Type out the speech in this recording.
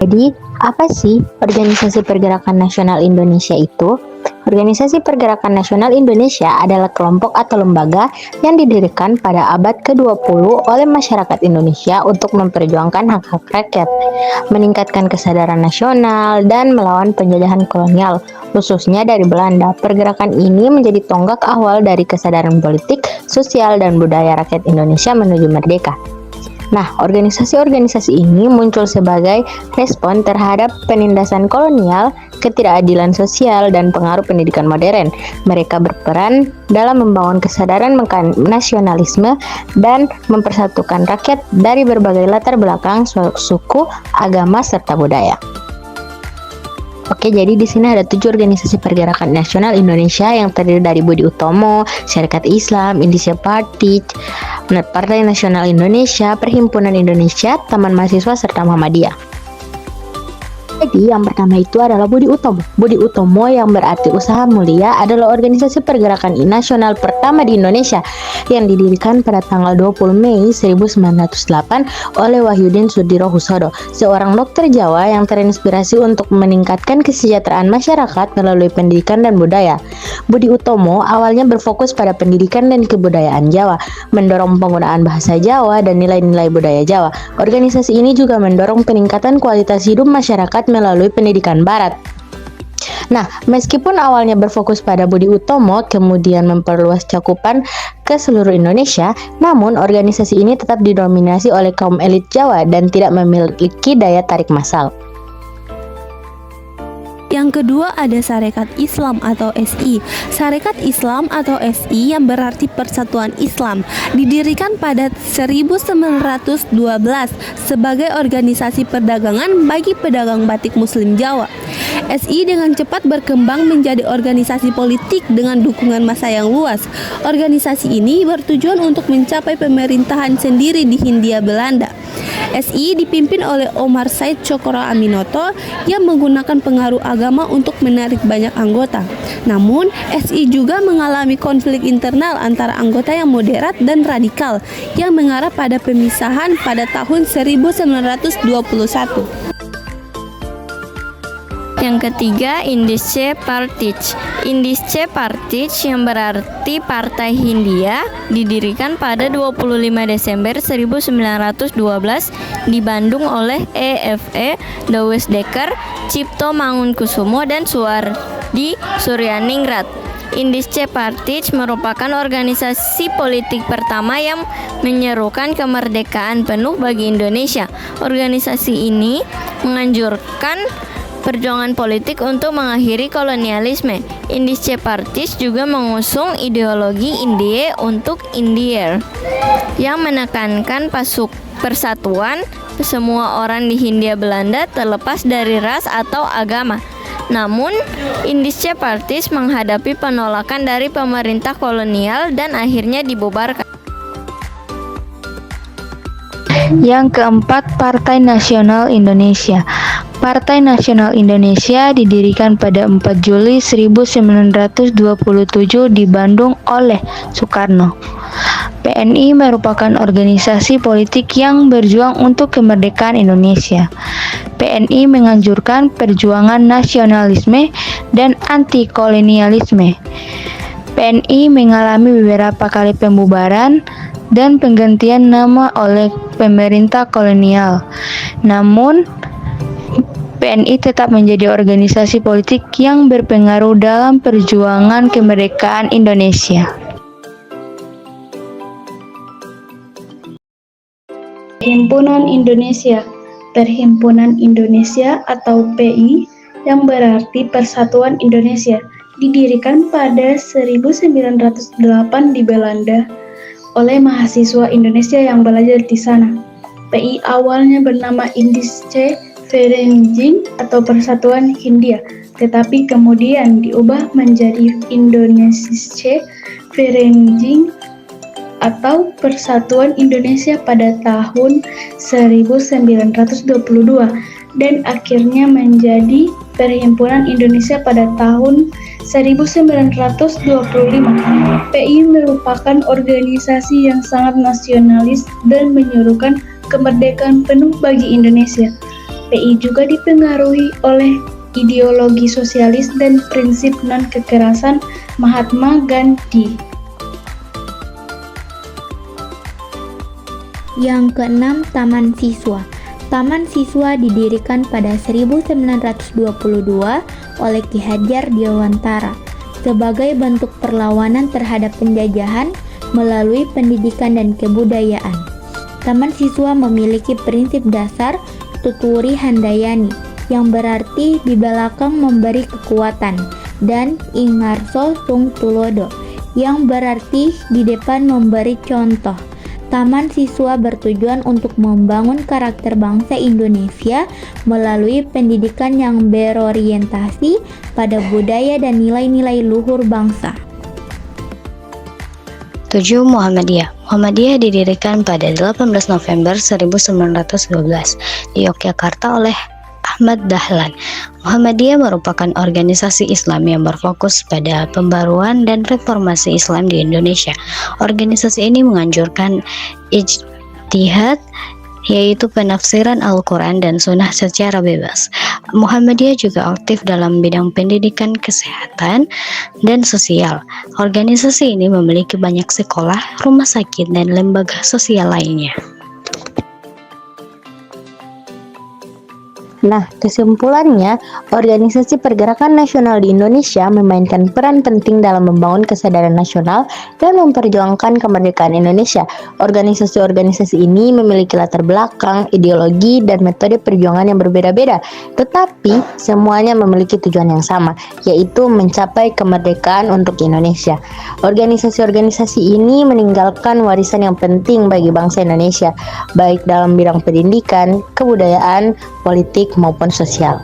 Jadi, apa sih Organisasi Pergerakan Nasional Indonesia itu? Organisasi Pergerakan Nasional Indonesia adalah kelompok atau lembaga yang didirikan pada abad ke-20 oleh masyarakat Indonesia untuk memperjuangkan hak-hak rakyat, meningkatkan kesadaran nasional, dan melawan penjajahan kolonial, khususnya dari Belanda. Pergerakan ini menjadi tonggak awal dari kesadaran politik, sosial, dan budaya rakyat Indonesia menuju merdeka. Nah, organisasi-organisasi ini muncul sebagai respon terhadap penindasan kolonial, ketidakadilan sosial, dan pengaruh pendidikan modern. Mereka berperan dalam membangun kesadaran nasionalisme dan mempersatukan rakyat dari berbagai latar belakang, suku, agama, serta budaya. Oke, jadi di sini ada 7 organisasi pergerakan nasional Indonesia yang terdiri dari Budi Utomo, Syarikat Islam, Indonesia Party, Partai Nasional Indonesia, Perhimpunan Indonesia, Taman Mahasiswa, serta Muhammadiyah. Jadi yang pertama itu adalah Budi Utomo. Budi Utomo yang berarti usaha mulia adalah organisasi pergerakan nasional pertama di Indonesia yang didirikan pada tanggal 20 Mei 1908 oleh Wahyudin Sudirohusodo, seorang dokter Jawa yang terinspirasi untuk meningkatkan kesejahteraan masyarakat melalui pendidikan dan budaya. Budi Utomo awalnya berfokus pada pendidikan dan kebudayaan Jawa, mendorong penggunaan bahasa Jawa dan nilai-nilai budaya Jawa. Organisasi ini juga mendorong peningkatan kualitas hidup masyarakat melalui pendidikan barat. Nah, meskipun awalnya berfokus pada Budi Utomo, kemudian memperluas cakupan ke seluruh Indonesia, namun organisasi ini tetap didominasi oleh kaum elit Jawa dan tidak memiliki daya tarik massal. Yang kedua ada Sarekat Islam atau SI. Sarekat Islam atau SI yang berarti Persatuan Islam didirikan pada 1912 sebagai organisasi perdagangan bagi pedagang batik Muslim Jawa. SI dengan cepat berkembang menjadi organisasi politik dengan dukungan massa yang luas. Organisasi ini bertujuan untuk mencapai pemerintahan sendiri di Hindia Belanda. SI dipimpin oleh Omar Said Cokro Aminoto yang menggunakan pengaruh agama untuk menarik banyak anggota. Namun, SI juga mengalami konflik internal antara anggota yang moderat dan radikal yang mengarah pada pemisahan pada tahun 1921. Yang ketiga, Indonesia Party. Indonesia Party yang berarti Partai Hindia didirikan pada 25 Desember 1912 di Bandung oleh E.F.E. Dawes Dekker, Cipto Mangunkusumo, dan Suwardi Suryaningrat. Indonesia Party merupakan organisasi politik pertama yang menyerukan kemerdekaan penuh bagi Indonesia. Organisasi ini menganjurkan perjuangan politik untuk mengakhiri kolonialisme. Indonesia Party juga mengusung ideologi India untuk India yang menekankan persatuan semua orang di Hindia Belanda terlepas dari ras atau agama. Namun, Indonesia Party menghadapi penolakan dari pemerintah kolonial dan akhirnya dibubarkan. Yang keempat, Partai Nasional Indonesia. Partai Nasional Indonesia didirikan pada 4 Juli 1927 di Bandung oleh Soekarno. PNI merupakan organisasi politik yang berjuang untuk kemerdekaan Indonesia. PNI menganjurkan perjuangan nasionalisme dan anti-kolonialisme. PNI mengalami beberapa kali pembubaran dan penggantian nama oleh pemerintah kolonial. Namun, PNI tetap menjadi organisasi politik yang berpengaruh dalam perjuangan kemerdekaan Indonesia. Perhimpunan Indonesia. Perhimpunan Indonesia atau PI yang berarti Persatuan Indonesia didirikan pada 1908 di Belanda oleh mahasiswa Indonesia yang belajar di sana. PI awalnya bernama Indische Vereniging atau Persatuan Hindia, tetapi kemudian diubah menjadi Indonesische Vereniging atau Persatuan Indonesia pada tahun 1922 dan akhirnya menjadi Perhimpunan Indonesia pada tahun 1925. PI merupakan organisasi yang sangat nasionalis dan menyerukan kemerdekaan penuh bagi Indonesia. PI juga dipengaruhi oleh ideologi sosialis dan prinsip non-kekerasan Mahatma Gandhi. Yang keenam, Taman Siswa. Taman Siswa didirikan pada 1922 oleh Ki Hajar Dewantara sebagai bentuk perlawanan terhadap penjajahan melalui pendidikan dan kebudayaan. Taman Siswa memiliki prinsip dasar Tuturi Handayani yang berarti di belakang memberi kekuatan, dan Ingarso Sung Tulodo yang berarti di depan memberi contoh. Taman Siswa bertujuan untuk membangun karakter bangsa Indonesia melalui pendidikan yang berorientasi pada budaya dan nilai-nilai luhur bangsa. 7. Muhammadiyah. Muhammadiyah didirikan pada 18 November 1912 di Yogyakarta oleh Ahmad Dahlan. Muhammadiyah merupakan organisasi Islam yang berfokus pada pembaruan dan reformasi Islam di Indonesia. Organisasi ini menganjurkan ijtihad, yaitu penafsiran Al-Quran dan Sunnah secara bebas. Muhammadiyah juga aktif dalam bidang pendidikan, kesehatan, dan sosial. Organisasi ini memiliki banyak sekolah, rumah sakit, dan lembaga sosial lainnya. Nah, kesimpulannya, Organisasi Pergerakan Nasional di Indonesia memainkan peran penting dalam membangun kesadaran nasional dan memperjuangkan kemerdekaan Indonesia. Organisasi-organisasi ini memiliki latar belakang, ideologi, dan metode perjuangan yang berbeda-beda, tetapi semuanya memiliki tujuan yang sama, yaitu mencapai kemerdekaan untuk Indonesia. Organisasi-organisasi ini meninggalkan warisan yang penting bagi bangsa Indonesia, baik dalam bidang pendidikan, kebudayaan, politik, maupun sosial.